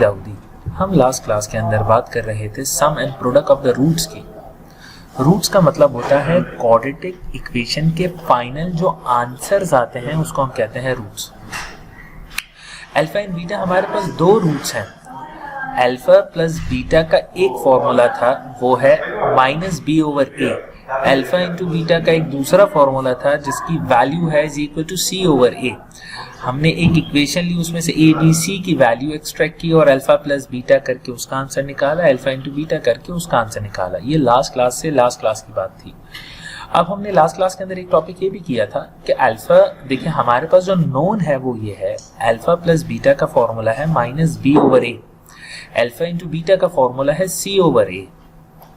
दाऊदी। हम last class के अंदर बात कर रहे थे sum and product of the roots की। रूट्स का मतलब होता है क्वाड्रेटिक इक्वेशन के फाइनल जो आंसर्स आते हैं उसको हम कहते हैं रूट्स। अल्फा एंड बीटा हमारे पास दो रूट्स हैं। अल्फा प्लस बीटा का एक फॉर्मूला था, वो है -b/a। अल्फा इंटू बीटा का एक दूसरा फॉर्मूला था जिसकी वैल्यू है इज इक्वल टू c/a। हमने एक इक्वेशन ली, उसमें से a b c की वैल्यू एक्सट्रैक्ट की और अल्फा प्लस बीटा करके उसका आंसर निकाला, अल्फा इंटू बीटा करके उसका आंसर निकाला। ये लास्ट क्लास की बात थी। अब हमने लास्ट क्लास के अंदर एक टॉपिक ये भी किया था कि अल्फा, देखिए हमारे पास जो नोन है वो ये है, अल्फा प्लस बीटा का फॉर्मूला है -b/a। अल्फा इंटू बीटा का फॉर्मूला है c/a।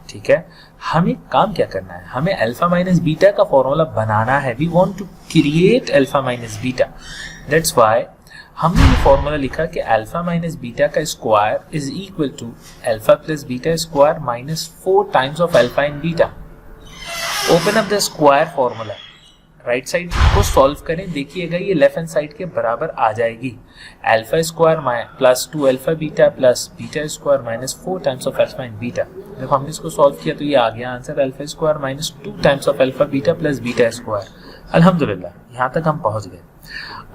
ठीक है, हमें काम क्या करना है, हमें अल्फा माइनस बीटा का फॉर्मूला बनाना है। We want to create alpha minus beta. That's why हमने ये फॉर्मूला लिखा कि अल्फा माइनस बीटा का square is equal to alpha plus beta square -4 times of alpha in beta. Open up the square formula, right side को solve करें, देखिएगा ये left hand side के बराबर आ जाएगी। Alpha square plus 2 alpha beta plus beta square -4 times of alpha in beta. जब हमने इसको सॉल्व किया तो ये आ गया answer, alpha square -2 times of alpha beta plus beta square. अल्हम्दुलिल्लाह, यहाँ तक हम पहुंच गए।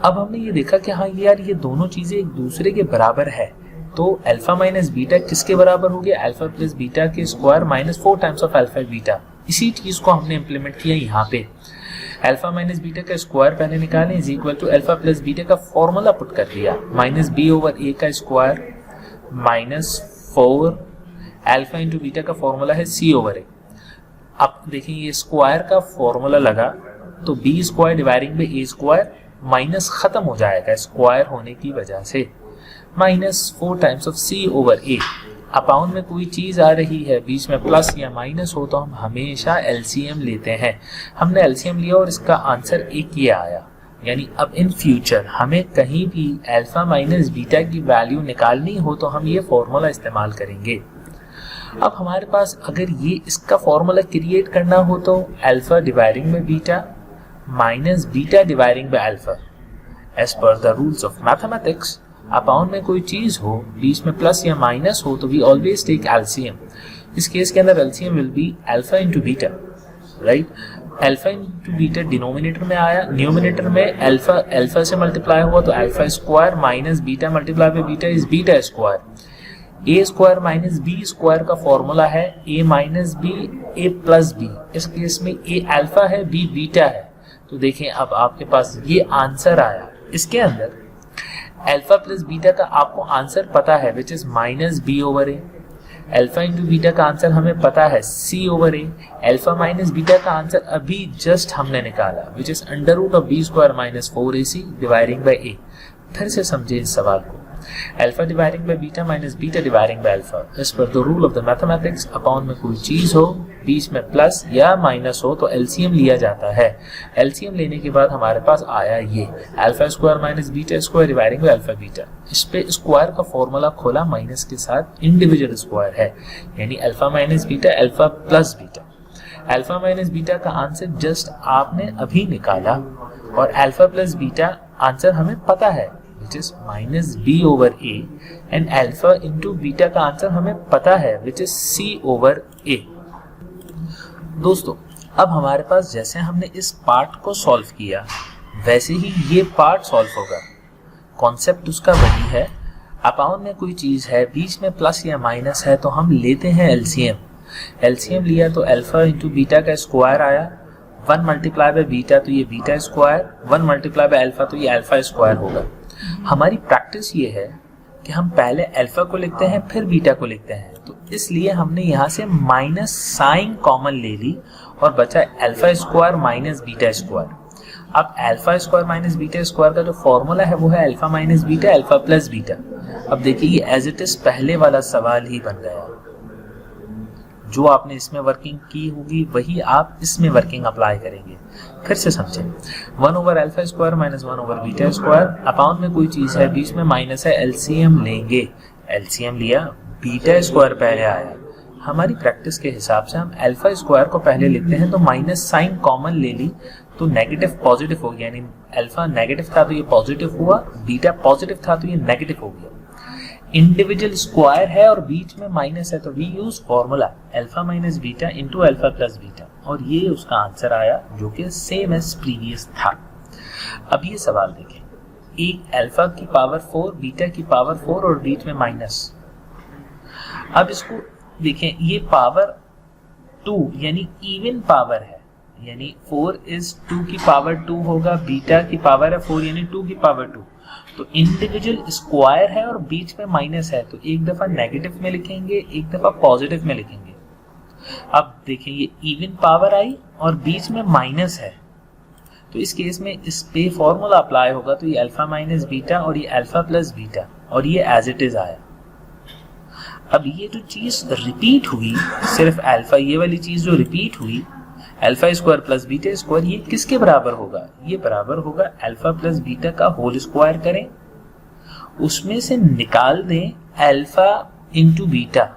अब हमने ये देखा कि हाँ यार ये दोनों चीजें एक दूसरे के बराबर है, तो अल्फा माइनस बीटा किसके बराबर हो गया, अल्फा प्लस बीटा के square -4 times of alpha beta. इसी चीज को हमने इंप्लीमेंट किया यहाँ पे। अल्फा माइनस बीटा का स्क्वायर पहले निकालें is equal to alpha plus beta का फॉर्मूला पुट कर दिया, -b/a का स्क्वायर -4 अल्फा इंटू बीटा का फॉर्मूला है c/a। अब देखिए ये स्क्वायर का फॉर्मूला लगा तो b square dividing by a square minus खत्म हो जाएगा स्क्वायर होने की वजह से, -4 टाइम्स ऑफ c/a। अपाउंड में कोई चीज आ रही है, बीच में प्लस या माइनस हो तो हम हमेशा एलसीएम लेते हैं। हमने एलसीएम लिया और इसका आंसर 1 ये आया। यानी अब इन फ्यूचर हमें कहीं भी अल्फा माइनस बीटा की वैल्यू निकालनी हो तो हम ये फॉर्मूला इस्तेमाल करेंगे। अब हमारे पास अगर ये इसका फॉर्मूला क्रिएट करना हो तो alpha dividing by beta minus beta dividing by alpha as per the rules of mathematics. अपाउंड में कोई चीज हो, बीच में प्लस या माइनस हो तो वी ऑलवेज टेक एलसीएम। इस केस के अंदर LCM will be alpha into beta, right. Alpha into beta denominator में आया, न्यूमिनेटर में अल्फा से मल्टीप्लाई हुआ तो alpha square minus beta multiply by beta is beta square. A square minus B square का फॉर्मूला है A minus B A plus B. इस case में ए अल्फा है, बी बीटा है। तो देखें अब आपके पास ये आंसर आया। इसके अंदर अल्फा प्लस बीटा का आपको आंसर पता है which is -b/a। Alpha into beta का आंसर हमें पता है c/a। अल्फा माइनस बीटा का आंसर अभी जस्ट हमने निकाला which is √b square -4ac dividing by a। फिर से समझे इस सवाल को, alpha dividing by beta minus beta dividing by alpha as per the rule of the mathematics. अपाउंड में कोई चीज हो, बीच में प्लस या माइनस हो तो एलसीएम लिया जाता है। एलसीएम लेने के बाद हमारे पास आया ये alpha square minus beta square dividing by alpha beta. इस पे स्क्वायर का फॉर्मूला खोला, माइनस के साथ इंडिविजुअल स्क्वायर है, यानी alpha minus beta alpha plus beta. Alpha minus beta का आंसर जस्ट आपने अभी निकाला और अल्फा प्लस बीटा आंसर हमें पता है which is -b/a and alpha into beta का आंसर हमें पता है which is c/a। दोस्तों अब हमारे पास जैसे हमने इस पार्ट को सॉल्व किया वैसे ही ये पार्ट सॉल्व होगा। कॉन्सेप्ट उसका वही है। अपाउंड में कोई चीज है, बीच में प्लस या माइनस है तो हम लेते हैं एलसीएम। एलसीएम लिया तो अल्फा इंटू बीटा का स्क्वायर आया, 1 मल्टीप्लाई बाय बीटा तो ये beta square, 1 multiply by alpha तो ये अल्फा स्क्वायर होगा। हमारी प्रैक्टिस ये है कि हम पहले अल्फा को लिखते हैं फिर बीटा को लिखते हैं, तो इसलिए हमने यहाँ से माइनस साइन कॉमन ले ली और बचा alpha square minus beta square. अब alpha square minus beta square का जो फॉर्मूला है वो है alpha minus beta alpha plus beta. अब देखिए ये एज इट इज पहले वाला सवाल ही बन गया। जो आपने इसमें वर्किंग की होगी वही आप इसमें वर्किंग अप्लाई करेंगे। फिर से समझें, 1 alpha square minus 1 beta square. अपाउंड में कोई चीज है, बीच में माइनस है, एलसीएम लेंगे। एलसीएम लिया, बीटा स्क्वायर पहले आया। हमारी प्रैक्टिस के हिसाब से हम अल्फा स्क्वायर को पहले लिखते हैं तो माइनस साइन कॉमन ले ली तो नेगेटिव पॉजिटिव हो गया, यानी अल्फा नेगेटिव था तो ये पॉजिटिव हुआ, बीटा पॉजिटिव था तो ये नेगेटिव हो गया। इंडिविजुअल स्क्वायर है और बीच में माइनस है, तो we use formula alpha minus beta into alpha plus beta, और ये उसका आंसर आया जो कि सेम एज प्रीवियस था। अब ये सवाल देखें, एक अल्फा की पावर 4, बीटा की पावर 4 और बीच में माइनस। अब इसको देखें, ये पावर 2 यानी इवन पावर है, यानी 4 इज 2 की पावर 2 होगा, बीटा की पावर है 4 यानी 2 की पावर 2। तो इंडिविजुअल स्क्वायर है और बीच में माइनस है, तो एक दफा नेगेटिव में लिखेंगे, एक दफा पॉजिटिव में लिखेंगे। अब देखें, ये इवन पावर आई और बीच में माइनस है, तो इस केस में इस पे फॉर्मूला अप्लाई होगा, तो ये अल्फा माइनस बीटा और ये अल्फा प्लस बीटा, और ये एज इट इज आया। अब ये जो चीज रिपीट हुई, सिर्फ अल्फा, ये वाली चीज जो रिपीट हुई, alpha square plus beta square, ये किसके बराबर होगा? ये बराबर होगा अल्फा प्लस बीटा का होल स्क्वायर करें, उसमें से निकाल दें अल्फा इंटू बीटा,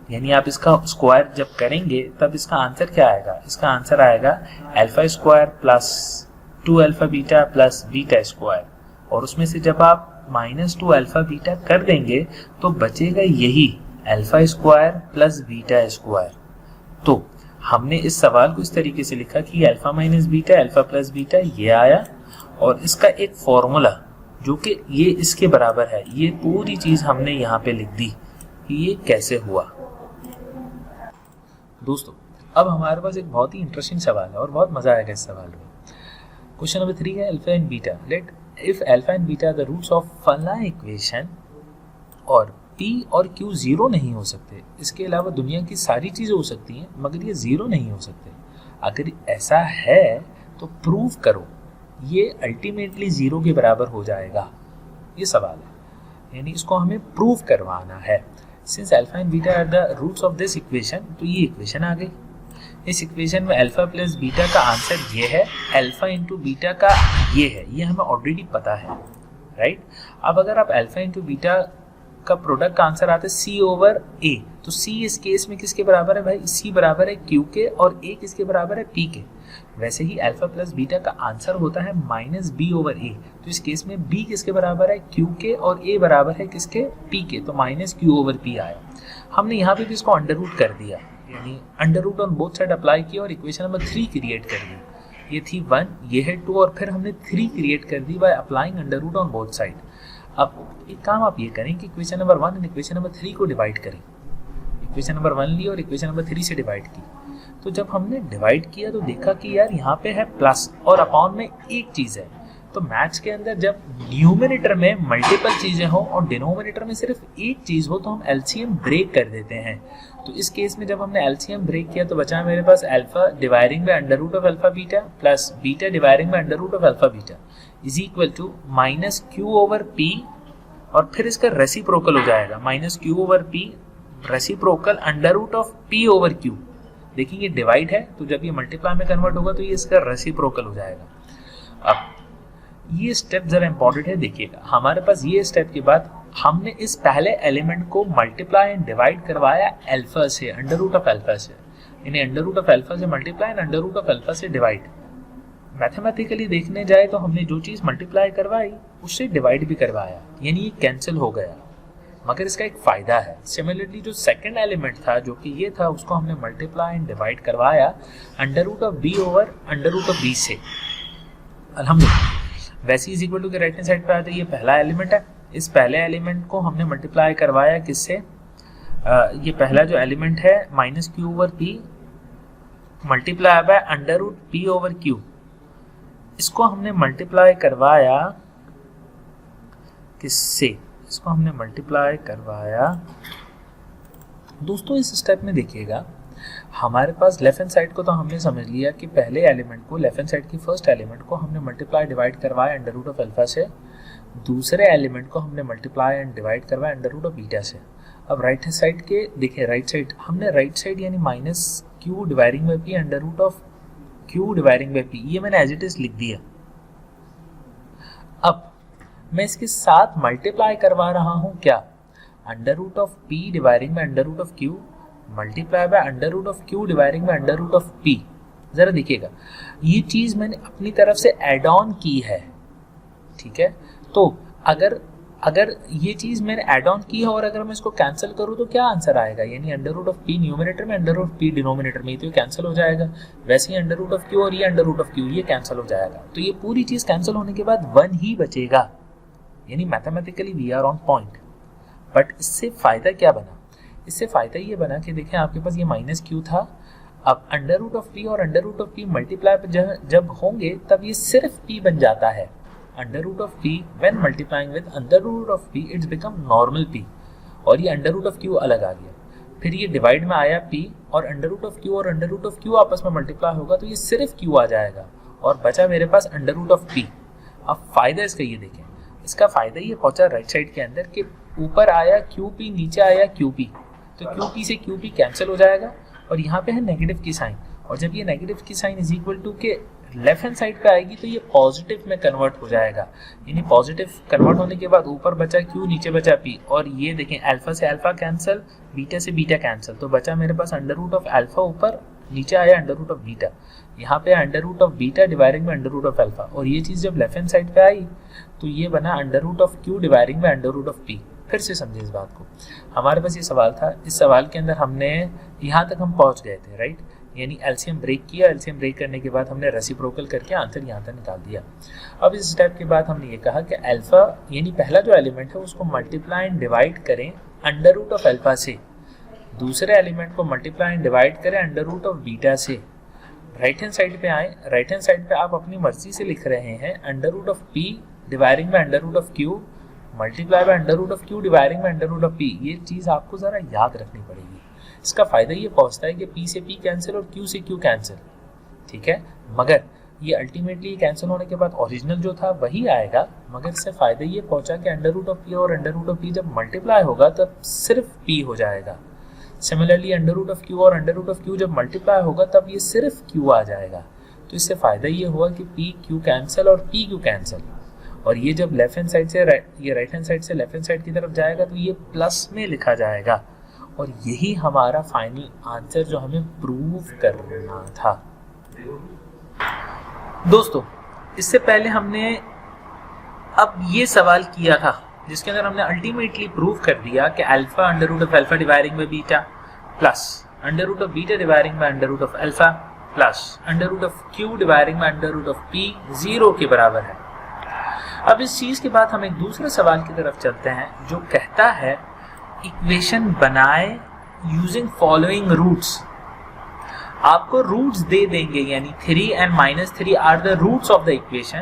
यानी आप इसका स्क्वायर जब करेंगे तब इसका आंसर क्या आएगा? इसका आंसर आएगा alpha square plus 2 alpha beta plus beta square, और उसमें से जब आप -2 अल्फा बीटा कर देंगे तो बचेगा यही alpha square plus beta square. तो हमने इस सवाल को इस तरीके से लिखा कि alpha minus beta alpha plus beta ये आया, और इसका एक फॉर्मूला जो कि ये इसके बराबर है, ये पूरी चीज हमने यहाँ पे लिख दी कि ये कैसे हुआ। दोस्तों, अब हमारे पास एक बहुत ही इंटरेस्टिंग सवाल है और बहुत मजा आएगा इस सवाल में। क्वेश्चन नंबर 3 है alpha and beta, let if alpha and beta the roots of फला इक्वेशन और P और Q जीरो नहीं हो सकते, इसके अलावा दुनिया की सारी चीजें हो सकती हैं मगर ये जीरो नहीं हो सकते। अगर ऐसा है तो प्रूव करो ये अल्टीमेटली जीरो के बराबर हो जाएगा। ये सवाल है, यानी इसको हमें प्रूव करवाना है। Since alpha and beta are the roots of this equation, तो ये इक्वेशन आ गई। इस इक्वेशन में अल्फा प्लस बीटा का आंसर ये है, अल्फा इंटू बीटा का ये है, ये हमें ऑलरेडी पता है, राइट। अब अगर आप अल्फा इंटू बीटा का प्रोडक्ट का आंसर आता है C ओवर A, तो C इस केस में किसके बराबर है भाई? C बराबर है Q के, और A किसके बराबर है? P के। वैसे ही अल्फा प्लस बीटा का आंसर होता है -B ओवर A, तो इस केस में B किसके बराबर है? Q के, और A बराबर है किसके? P के, तो -Q ओवर P आया। हमने यहाँ पे भी इसको अंडर रूट कर दिया, यानी under root on both side apply किया और इक्वेशन नंबर 3 क्रिएट कर दी। ये थी 1, ये है 2, और फिर हमने 3 क्रिएट कर दी by applying under root on both side. अब एक काम आप ये करें कि इक्वेशन नंबर 1 और इक्वेशन नंबर 3 को डिवाइड करें। इक्वेशन नंबर 1 ली और इक्वेशन नंबर 3 से डिवाइड की, तो जब हमने डिवाइड किया तो देखा कि यार यहाँ पे है प्लस और अपॉन में एक चीज है। तो मैथ्स के अंदर जब न्यूमरेटर में मल्टीपल चीजें हो और डिनोमिनेटर में सिर्फ एक चीज हो तो हम एलसीएम ब्रेक कर देते हैं। तो इस केस में जब हमने एलसीएम ब्रेक किया तो बचा मेरे पास alpha dividing by under root of alpha beta plus beta dividing by under root of alpha beta is equal to -Q over P, और फिर इसका रेसिप्रोकल हो जाएगा -Q over P reciprocal under root of P over Q। देखिए ये divide है, तो जब ये मल्टीप्लाई में कन्वर्ट होगा तो ये इसका रेसिप्रोकल हो जाएगा। अब ये स्टेप जरा इंपॉर्टेंट है, देखिएगा हमारे पास ये स्टेप के बाद हमने इस पहले एलिमेंट को मल्टीप्लाई एंड डिवाइड करवाया अल्फा से, अंडर रूट ऑफ अल्फा से, यानी अंडर रूट ऑफ अल्फा से multiply and under root of alpha से डिवाइड। मैथमेटिकली देखने जाए तो हमने जो चीज मल्टीप्लाई करवाई उससे डिवाइड भी करवाया, यानी ये कैंसिल हो गया, मगर इसका एक फायदा है। सिमिलरली जो सेकंड एलिमेंट था जो कि ये था, उसको हमने मल्टीप्लाई एंड डिवाइड करवाया under root of B over under root of B से, अल्हम्दुलिल्लाह। वैसे इज इक्वल टू के राइट हैंड साइड पे आता है, ये पहला एलिमेंट है, इस पहले एलिमेंट को हमने मल्टीप्लाई करवाया किससे? ये पहला जो एलिमेंट है -Q over P multiply by under root P over Q, इसको हमने मल्टीप्लाई करवाया किससे? इसको हमने मल्टीप्लाई करवाया, दोस्तों इस स्टेप में देखिएगा हमारे पास लेफ्ट हैंड साइड को तो हमने समझ लिया कि पहले एलिमेंट को, लेफ्ट हैंड साइड की फर्स्ट एलिमेंट को हमने मल्टीप्लाई डिवाइड करवाया अंडर रूट ऑफ अल्फा से, दूसरे एलिमेंट को हमने मल्टीप्लाई एंड डिवाइड करवाया अंडर रूट ऑफ बीटा से। अब राइट हैंड साइड के देखिए, राइट साइड हमने राइट साइड यानी -Q dividing by P under root of Q dividing by P, ये मैंने एज इट इज लिख दिया। अब मैं इसके साथ मल्टीप्लाई करवा रहा हूं क्या? Under root of P dividing by under root of Q multiply by under root of Q dividing by under root of P। जरा देखिएगा ये चीज मैंने अपनी तरफ से एड ऑन की है, ठीक है। तो अगर अगर ये चीज मैंने एड ऑन की है और अगर मैं इसको कैंसिल करूँ तो क्या आंसर आएगा, यानी under root of P numerator में, अंडर रूट पी डिनोमिनेटर में, तो ये कैंसिल हो जाएगा। वैसे ही अंडर रूट ऑफ क्यू और ये अंडर रूट ऑफ क्यू ये कैंसिल हो जाएगा। तो ये पूरी चीज कैंसिल होने के बाद 1 ही बचेगा, यानी mathematically we are on point. But इससे फायदा क्या बना, इससे फायदा ये बना कि देखें आपके पास ये माइनस क्यू था, अब अंडर रूट ऑफ पी और under root of P multiply जब होंगे तब ये सिर्फ पी बन जाता है। Under root of P when multiplying with under root of P it's become normal P, और ये अंडर रूट ऑफ क्यू अलग आ गया। फिर ये डिवाइड में आया पी और अंडर रूट ऑफ क्यू और अंडर रूट ऑफ क्यू आपस में मल्टीप्लाई होगा तो ये सिर्फ क्यू आ जाएगा और बचा मेरे पास अंडर रूट ऑफ पी। अब फायदा इसका ये देखें, इसका फायदा ये पहुंचा राइट साइड के अंदर कि ऊपर आया क्यू पी, नीचे आया क्यू पी, तो क्यू पी से क्यू पी कैंसिल हो जाएगा और यहाँ पे है नेगेटिव की साइन, और जब ये नेगेटिव की साइन इज इक्वल टू के लेफ्ट हैंड साइड पे आएगी तो ये पॉजिटिव में कन्वर्ट हो जाएगा, यानी पॉजिटिव कन्वर्ट होने के बाद ऊपर बचा क्यू, नीचे बचा पी, और ये देखें अल्फा से अल्फा कैंसिल, बीटा से बीटा कैंसिल, तो बचा मेरे पास अंडर रूट ऑफ अल्फा, ऊपर नीचे आया अंडर रूट ऑफ बीटा, यहाँ पे under root of beta dividing में अंडर रूट ऑफ अल्फा, और ये चीज़ जब लेफ्ट हैंड साइड पे आई तो ये बना under root of Q dividing में अंडर रूट ऑफ पी। फिर से समझे इस बात को, हमारे पास ये सवाल था, इस सवाल के अंदर हमने यहाँ तक हम पहुँच गए थे, राइट, यानी एलसीएम ब्रेक किया, एलसीएम ब्रेक करने के बाद हमने रेसिप्रोकल करके आंसर यहाँ तक निकाल दिया। अब इस स्टेप के बाद हमने ये कहा कि अल्फा यानी पहला जो एलिमेंट है उसको मल्टीप्लाई एंड डिवाइड करें अंडर रूट ऑफ अल्फा से, दूसरे एलिमेंट को मल्टीप्लाई एंड डिवाइड करें अंडर रूट ऑफ बीटा से। राइट हैंड साइड पे आए, राइट हैंड साइड पे आप अपनी मर्जी से लिख रहे हैं under root of P dividing में under root of Q multiply by under root of Q dividing में अंडर रूट ऑफ पी। ये चीज़ आपको ज़रा याद रखनी पड़ेगी। इसका फायदा ये पहुंचता है कि पी से पी कैंसिल और क्यू से क्यू कैंसिल, ठीक है, मगर ये अल्टीमेटली कैंसिल होने के बाद ओरिजिनल जो था वही आएगा, मगर इससे फायदा ये पहुंचा कि अंडर रूट ऑफ पी और अंडर रूट ऑफ पी जब मल्टीप्लाई होगा तब सिर्फ पी हो जाएगा। Similarly under root of Q और अंडर रूट ऑफ क्यू जब मल्टीप्लाई होगा तब ये सिर्फ क्यू आ जाएगा। तो इससे फायदा ये हुआ कि पी क्यू कैंसिल और पी क्यू कैंसिल, और ये जब लेफ्ट हैंड साइड से ये राइट हैंड साइड से लेफ्ट हैंड साइड की तरफ जाएगा तो ये प्लस में लिखा जाएगा, और यही हमारा फाइनल आंसर जो हमें प्रूव करना था। दोस्तों, इससे पहले हमने अब ये सवाल किया था जिसके अंदर हमने अल्टीमेटली प्रूव कर दिया कि alpha under root of alpha dividing by beta plus under root of beta dividing by under root of alpha plus under root of Q dividing by under root of P 0 के बराबर है। अब इस चीज के बाद हम एक दूसरे सवाल की तरफ चलते हैं जो कहता है इक्वेशन बनाए यूजिंग फॉलोइंग रूट्स। आपको रूट्स दे देंगे, यानी 3 and -3 are the roots of the equation.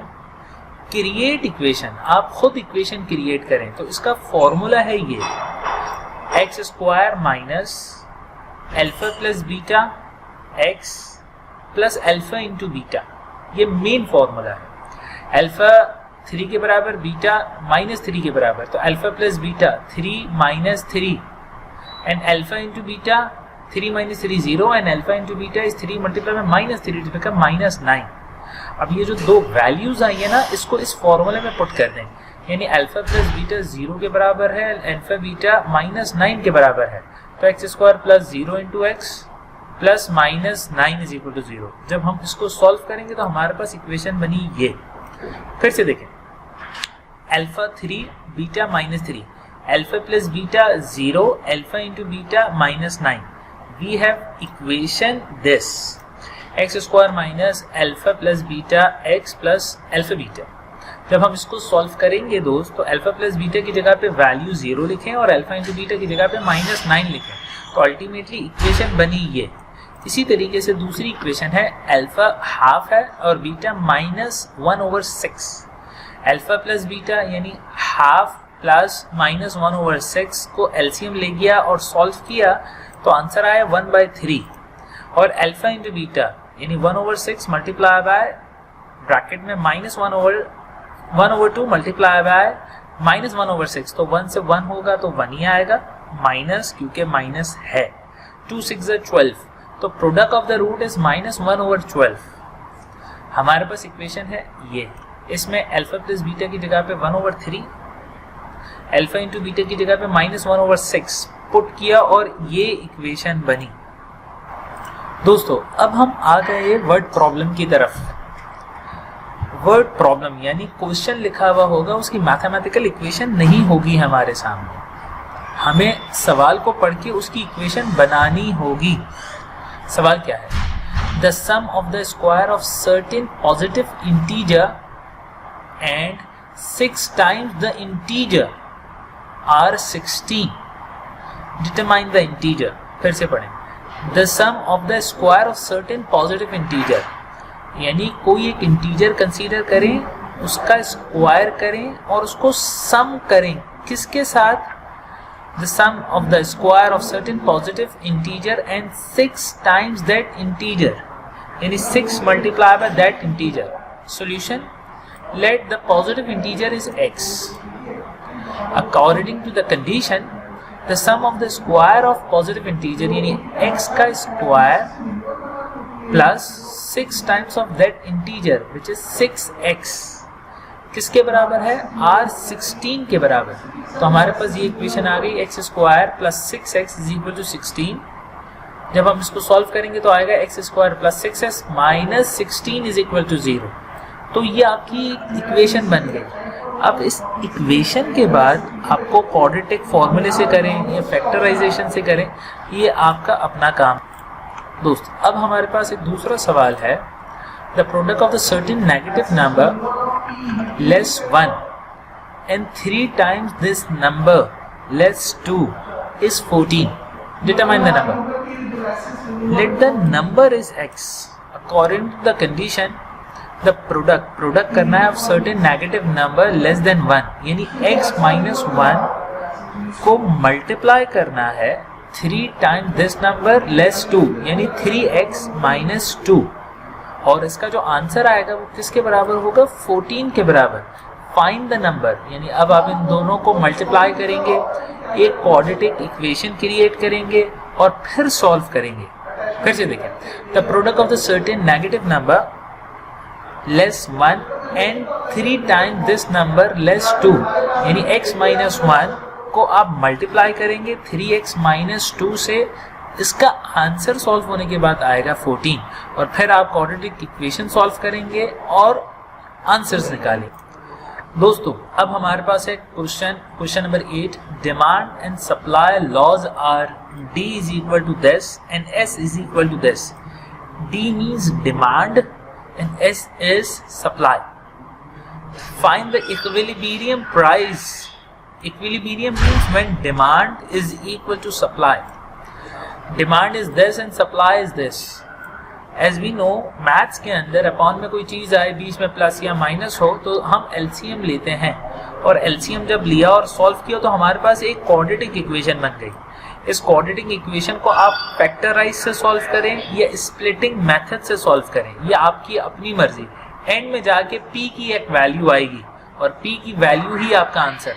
Create equation, आप खुद इक्वेशन क्रिएट करें। तो इसका फॉर्मूला है ये x square minus alpha plus beta X plus alpha into beta, ये मेन फॉर्मूला है। अल्फा 3 के बराबर, बीटा -3 के बराबर, तो alpha plus beta 3 - 3 and alpha into beta 3 - 3 0 and alpha into beta is 3 multiply में -3 इट बिकम -9। अब ये जो दो वैल्यूज आई है ना, इसको इस फॉर्मूले में पुट कर दें, यानी अल्फा प्लस बीटा 0 के बराबर है, अल्फा बीटा -9 के बराबर है, तो X square plus 0 into X plus -9 is equal to 0। जब हम इसको सॉल्व करेंगे तो हमारे पास इक्वेशन बनी ये। फिर से देखें, alpha 3 beta -3 alpha plus beta 0 alpha into beta -9, we have equation this X square minus alpha plus beta X plus alpha beta. जब हम इसको सॉल्व करेंगे दोस्त, तो अल्फा प्लस बीटा की जगह पे वैल्यू 0 लिखें और अल्फा इंटू बीटा की जगह पे -9 लिखें, तो अल्टीमेटली इक्वेशन बनी ये। इसी तरीके से दूसरी इक्वेशन है अल्फा हाफ है और बीटा -1/6। अल्फा प्लस बीटा यानी हाफ प्लस -1/6 को एलसीएम ले गया और सॉल्व किया तो आंसर आया 1/3, और अल्फा इंटू बीटा यानी 1/6 मल्टीप्लाई बाय ब्रैकेट में -1/2 मल्टीप्लाई बाय -1/6, तो 1 से 1 होगा तो 1 ही आएगा, माइनस क्योंकि माइनस है, 2 6 12, तो product of the root is -1/12। हमारे पास इक्वेशन है ये, इसमें अल्फा प्लस बीटा की जगह पे 1/3 अल्फा इंटू बीटा की जगह पे -1/6 पुट किया और ये इक्वेशन बनी। दोस्तों, अब हम आ गए वर्ड प्रॉब्लम की तरफ। वर्ड प्रॉब्लम यानी क्वेश्चन लिखा हुआ होगा, उसकी मैथमेटिकल इक्वेशन नहीं होगी हमारे सामने, हमें सवाल को पढ़ के उसकी इक्वेशन बनानी होगी। सवाल क्या है? The sum of the square of certain positive integer and 6 times the integer are 16, determine the integer. फिर से पढ़ें, the sum of the square of certain positive integer, यानी कोई एक इंटीजर कंसीडर करें, उसका स्क्वायर करें और उसको सम करें। किसके साथ? The sum of the square of certain positive integer and 6 times that integer, यानी 6 multiply by that integer. Solution, let the positive integer is x। According to the condition, the sum of the square of positive integer यानी x का square plus 6 times of that integer which is 6x किसके बराबर है? R16 के बराबर। तो हमारे पास ये इक्वेशन आ गई, x square plus 6x is equal to 16। जब हम इसको सॉल्व करेंगे तो आएगा x square plus 6x minus 16 is equal to 0। तो ये आपकी इक्वेशन बन गई। अब इस इक्वेशन के बाद आपको क्वाड्रेटिक फॉर्मूले से करें या फैक्टराइजेशन से करें, ये आपका अपना काम। दोस्त, अब हमारे पास एक दूसरा सवाल है, the product of the certain negative number less 1 and 3 times this number less 2 is 14, determine the number. Let the number is x according to the condition, the product करना है of certain negative number less than 1, यानी x minus 1 को multiply करना है 3 times this number less 2, यानी 3x minus 2, और इसका जो आंसर आएगा वो किसके बराबर होगा? 14 के बराबर। फाइंड द नंबर, यानी अब आप इन दोनों को मल्टीप्लाई करेंगे, एक क्वाड्रेटिक इक्वेशन क्रिएट करेंगे और फिर सॉल्व करेंगे। फिर से देखें, the product of the certain negative number less 1 and 3 times this number less 2, यानी x माइनस 1 को आप मल्टीप्लाई करेंगे 3x माइनस 2 से, इसका आंसर सॉल्व होने के बाद आएगा 14, और फिर आप क्वाड्रेटिक इक्वेशन सॉल्व करेंगे और आंसर्स निकालेंगे। दोस्तों, अब हमारे पास है question number 8, demand and supply laws are D is equal to this and S is equal to this. D means demand and S is supply. Find the equilibrium price. Equilibrium means when demand is equal to supply. Demand is this and supply is this. As we know, maths के अंदर upon में कोई चीज़ आए, बीच में plus या minus हो, तो हम LCM लेते हैं, और LCM जब लिया और सॉल्व किया तो हमारे पास एक क्वाड्रेटिक इक्वेशन बन गई। इस क्वाड्रेटिक इक्वेशन को आप फैक्टराइज से सॉल्व करें या स्प्लिटिंग मेथड से सॉल्व करें, ये आपकी अपनी मर्जी। एंड में जाके p की एक वैल्यू आएगी और p की वैल्यू ही आपका आंसर।